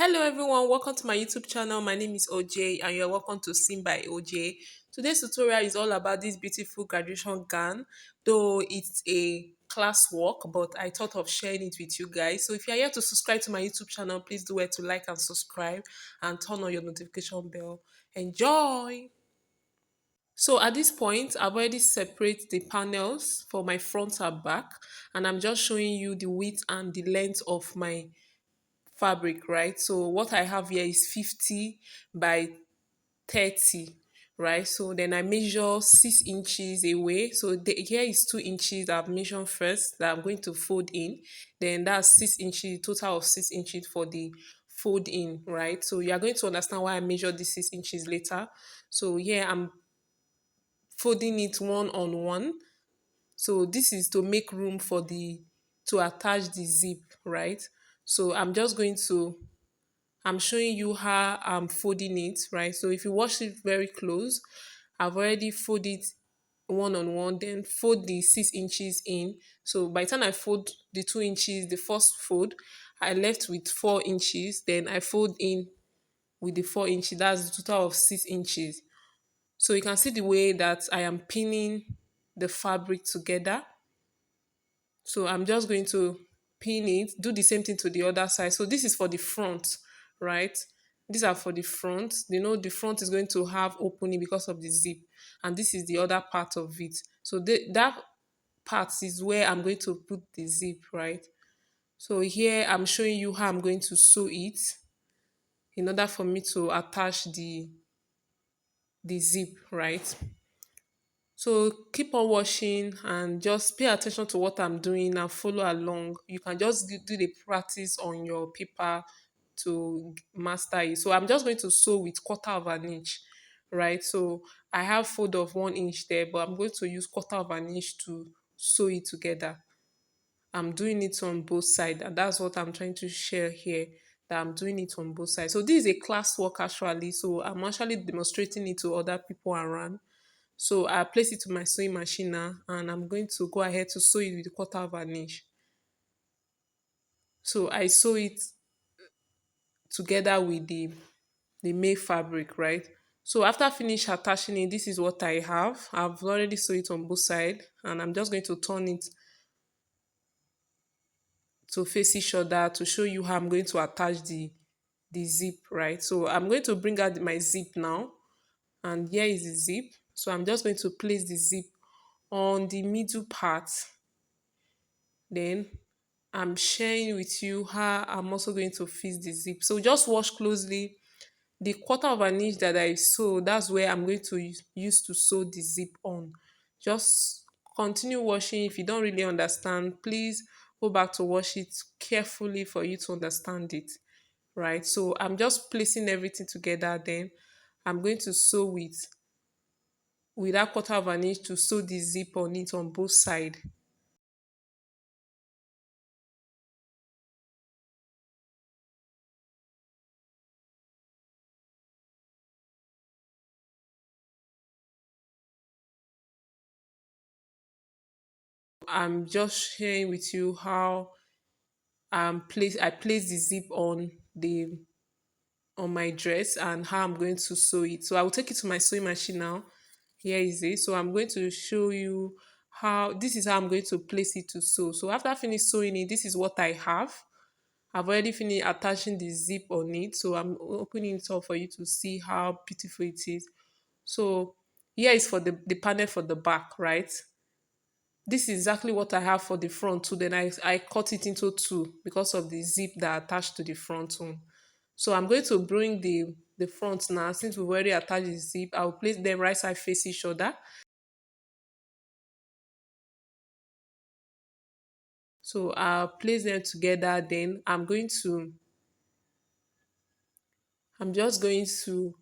Hello everyone, welcome to my YouTube channel. My name is OJ and you're welcome to Sing by OJ. Today's tutorial is all about this beautiful graduation gown, though it's a class work, but I thought of sharing it with you guys. So if you're here to subscribe to my YouTube channel, please do it to like and subscribe and turn on your notification bell. Enjoy! So at this point, I've already separated the panels for my front and back, and I'm just showing you the width and the length of my fabric, right? So what I have here is 50 by 30, right? So then I measure 6 inches away. So here is 2 inches that I've measured first that I'm going to fold in. Then that's 6 inches, total of 6 inches for the fold in, right? So you are going to understand why I measured the 6 inches later. So here I'm folding it one on one. So this is to make room for the to attach the zip, right? So I'm showing you how I'm folding it, right? So if you watch it very close, I've already folded one on one, then fold the 6 inches in. So by the time I fold the 2 inches, the first fold, I left with 4 inches, then I fold in with the 4 inches. That's the total of 6 inches. So you can see the way that I am pinning the fabric together. So I'm just going to pin it, do the same thing to the other side. So this is for the front, right? These are for the front. You know, the front is going to have opening because of the zip, and this is the other part of it. So that part is where I'm going to put the zip, right? So here I'm showing you how I'm going to sew it in order for me to attach the zip, right? So keep on watching and just pay attention to what I'm doing and follow along. You can just do the practice on your paper to master it. So I'm just going to sew with quarter of an inch, right? So I have fold of 1 inch there, but I'm going to use quarter of an inch to sew it together. I'm doing it on both sides, and that's what I'm trying to share here. That I'm doing it on both sides. So this is a class work actually. So I'm actually demonstrating it to other people around. So I place it to my sewing machine now, and I'm going to go ahead to sew it with a quarter of an inch. So I sew it together with the made fabric, right? So after finish attaching it, this is what I have. I've already sewn it on both sides, and I'm just going to turn it to face each other to show you how I'm going to attach the zip, right? So I'm going to bring out my zip now, and here is the zip. So I'm just going to place the zip on the middle part. Then I'm sharing with you how I'm also going to fix the zip. So just watch closely. The quarter of an inch that I sew, that's where I'm going to use to sew the zip on. Just continue watching. If you don't really understand, please go back to watch it carefully for you to understand it. Right. So I'm just placing everything together. Then I'm going to sew with that quarter of an inch to sew the zip on it on both sides. I'm just sharing with you how I place the zip on my dress and how I'm going to sew it. So I will take it to my sewing machine now. Here is it. So I'm going to show you how this is how I'm going to place it to sew. So after I finish sewing it, this is what I have. I've already finished attaching the zip on it. So I'm opening it up for you to see how beautiful it is. So here is for the panel for the back, right? This is exactly what I have for the front too. Then I cut it into two because of the zip that attached to the front one. So I'm going to bring the front now. Since we've already attached the zip, I'll place them right side face each other. So I'll place them together. Then I'm just going to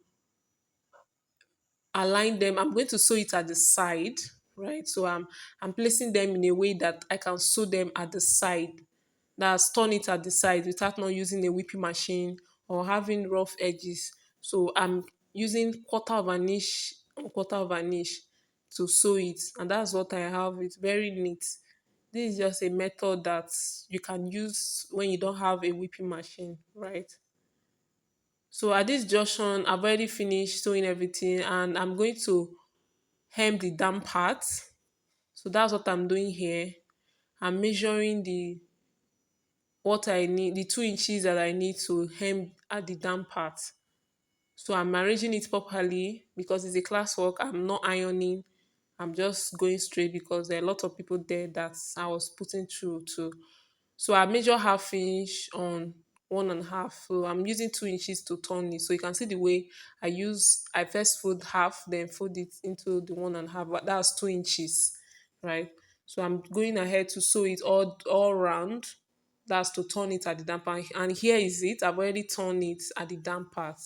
align them. I'm going to sew it at the side, right? So I'm placing them in a way that I can sew them at the side. That's turn it at the side without not using a whipping machine or having rough edges. So I'm using quarter of an inch to sew it, and that's what I have. It's very neat. This is just a method that you can use when you don't have a whipping machine, right? So at this junction, I've already finished sewing everything and I'm going to hem the down part. So that's what I'm doing here. I'm measuring the what I need, the 2 inches that I need to hem at the down part. So I'm arranging it properly because it's a class work. I'm not ironing. I'm just going straight because there are a lot of people there that I was putting through to. So I measure half inch on 1.5. So I'm using 2 inches to turn it. So you can see the way I first fold half, then fold it into the 1.5. But that's 2 inches, right? So I'm going ahead to sew it all round. That's to turn it at the damper. And here is it. I've already turned it at the damp part.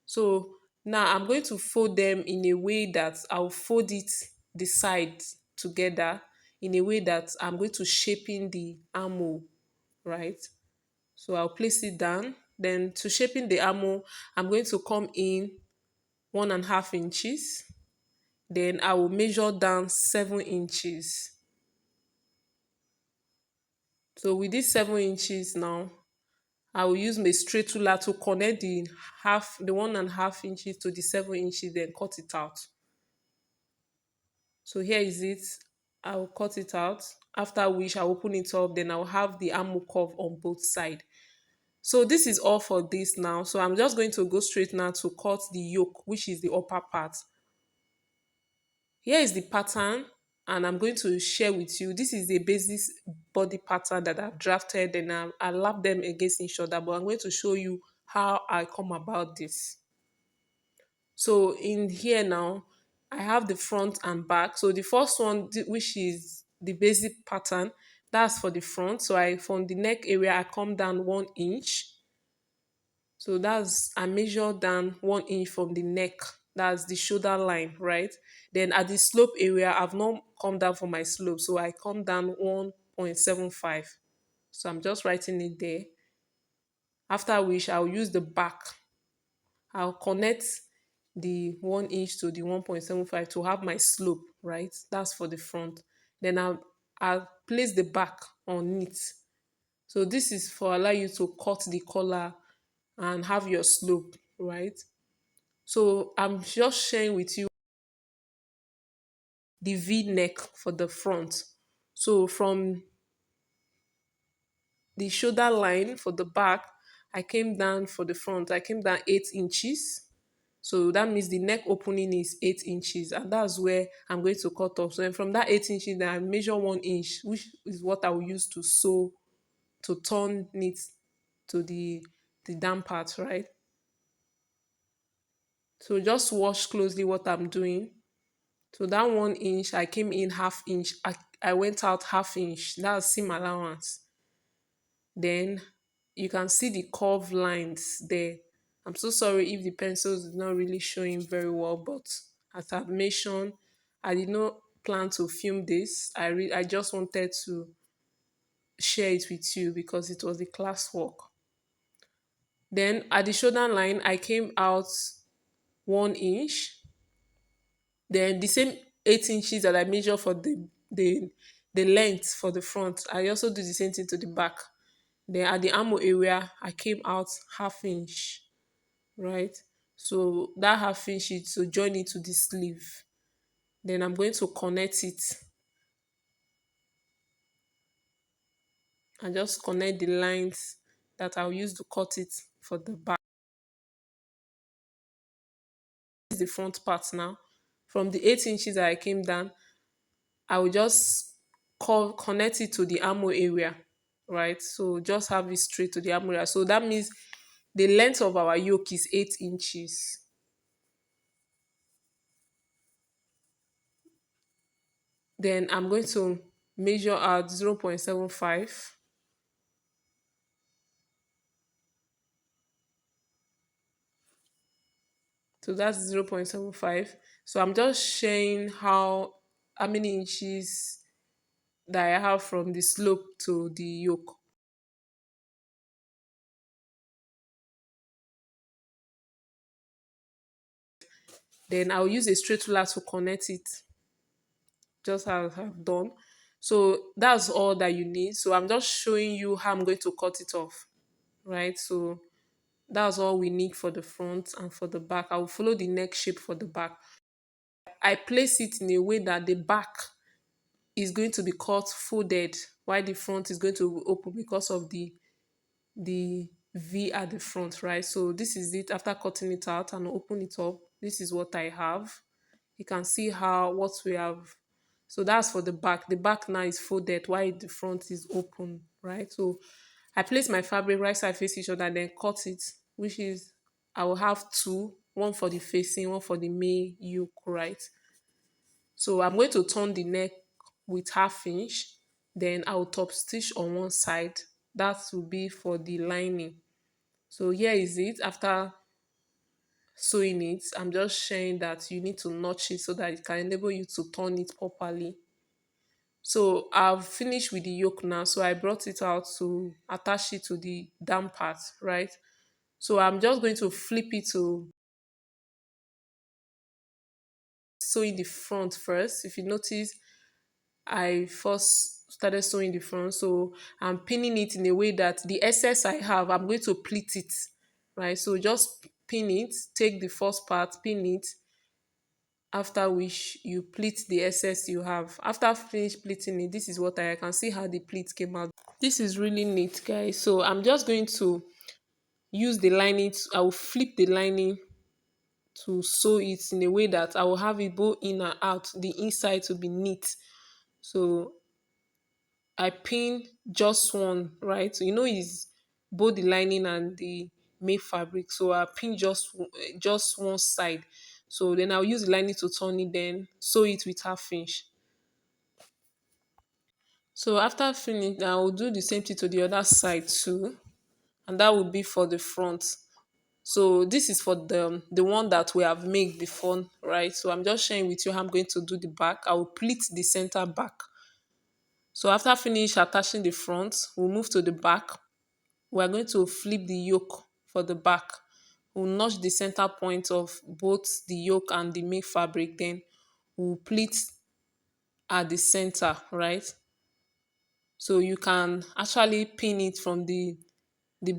So now I'm going to fold them in a way that I'll fold it the sides together in a way that I'm going to shape in the armhole, right? So I'll place it down. Then to shaping the armhole, I'm going to come in 1.5 inches. Then I will measure down 7 inches. So with this 7 inches now, I will use my straight ruler to connect the 1.5 inches to the 7 inches, then cut it out. So here is it. I will cut it out. After which I open it up, then I'll have the armhole curve on both sides. So this is all for this now. So I'm just going to go straight now to cut the yoke, which is the upper part. Here is the pattern, and I'm going to share with you. This is the basis body pattern that I've drafted, and I lap them against each other, but I'm going to show you how I come about this. So in here now, I have the front and back. So the first one, which is the basic pattern, that's for the front. So from the neck area, I come down 1 inch. So I measure down 1 inch from the neck. That's the shoulder line, right? Then at the slope area, I've not come down for my slope. So I come down 1.75. So I'm just writing it there. After which I'll use the back. I'll connect the 1 inch to the 1.75 to have my slope, right? That's for the front. Then I'll place the back on it. So this is for allow you to cut the collar and have your slope, right? So I'm just sharing with you the V neck for the front. So from the shoulder line for the back, I came down for the front. I came down 8 inches. So that means the neck opening is 8 inches, and that's where I'm going to cut off. So then from that 8 inches, then I measure 1 inch, which is what I will use to sew to turn it to the down part, right? So just watch closely what I'm doing. So that 1 inch, I came in half inch. I went out half inch. That's seam allowance. Then you can see the curve lines there. I'm so sorry if the pencils is not really showing very well, but as I've mentioned, I did not plan to film this. I just wanted to share it with you because it was a class work. Then at the shoulder line, I came out 1 inch. Then the same 8 inches that I measure for the length for the front, I also do the same thing to the back. Then at the armhole area, I came out half inch, right? So that half inch is to join it to the sleeve. Then I'm going to connect it and just connect the lines that I'll use to cut it for the back. This is the front part now. From the 8 inches that I came down, I will just connect it to the armhole area, right? So just have it straight to the armhole area. So that means the length of our yoke is 8 inches. Then I'm going to measure out 0.75. So that's 0.75. So I'm just showing how many inches that I have from the slope to the yoke. Then I'll use a straight ruler to connect it, just as I've done. So that's all that you need. So I'm just showing you how I'm going to cut it off, right? So That's all we need for the front and for the back. I will follow the neck shape for the back. I place it in a way that the back is going to be cut folded while the front is going to open because of the V at the front, right? So this is it after cutting it out and open it up. This is what I have. You can see how what we have. So that's for the back. The back now is folded while the front is open, right? So I place my fabric right side face each other, then cut it, which is I will have two, one for the facing, one for the main yoke, right? So I'm going to turn the neck with half inch, then I will top stitch on one side. That will be for the lining. So here is it after sewing it. I'm just sharing that you need to notch it so that it can enable you to turn it properly. So I've finished with the yoke now. So I brought it out to attach it to the down part, right? So I'm just going to flip it to sewing the front first. If you notice, I first started sewing the front. So I'm pinning it in a way that the excess I have, I'm going to pleat it, right? So just pin it, take the first part, pin it, after which you pleat the excess you have. After finish pleating it, this is what I can see how the pleat came out. This is really neat, guys. So I'm just going to use the lining. I will flip the lining to sew it in a way that I will have it both in and out. The inside to be neat. So I pin just one, right? So you know is both the lining and the main fabric. So I pin just one side. So then I'll use the lining to turn it, then sew it with half inch. So after finish, I will do the same thing to the other side too, and that will be for the front. So this is for the one that we have made before, right? So I'm just sharing with you how I'm going to do the back. I will pleat the center back. So after finish attaching the front, we'll move to the back. We are going to flip the yoke for the back. We'll notch the center point of both the yoke and the main fabric. Then we'll pleat at the center, right? So you can actually pin it from the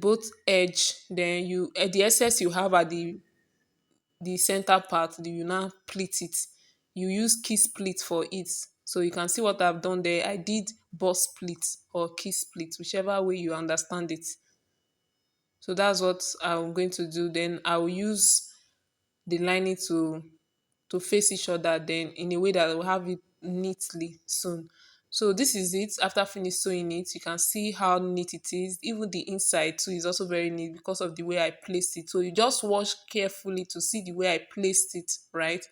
both edge. Then you the excess you have at the center part, you now pleat it. You use key split for it. So you can see what I've done there. I did boss split or key split, whichever way you understand it. So that's what I'm going to do. Then I'll use the lining to face each other then in a way that will have it neatly sewn. So this is it. After finish sewing it, you can see how neat it is. Even the inside too is also very neat because of the way I placed it. So you just watch carefully to see the way I placed it, right?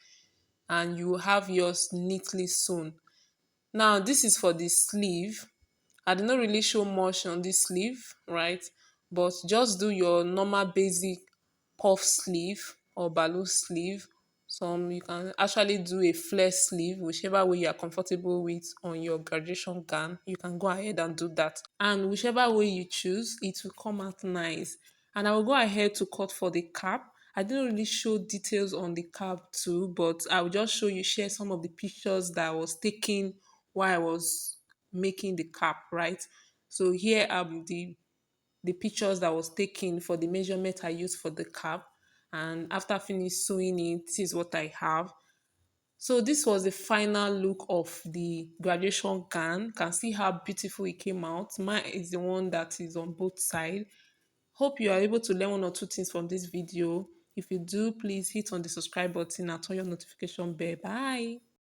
And you have yours neatly sewn. Now this is for the sleeve. I did not really show much on this sleeve, right? But just do your normal basic puff sleeve or balloon sleeve. Some you can actually do a flare sleeve, whichever way you are comfortable with on your graduation gown. You can go ahead and do that. And whichever way you choose, it will come out nice. And I will go ahead to cut for the cap. I didn't really show details on the cap too, but I will just share some of the pictures that I was taking while I was making the cap, right? So here are the pictures that was taken for the measurement I used for the cap. And after finish sewing it, this is what I have. So this was the final look of the graduation gown. Can see how beautiful it came out. Mine is the one that is on both sides. Hope you are able to learn one or two things from this video. If you do, please hit on the subscribe button and turn your notification bell. Bye.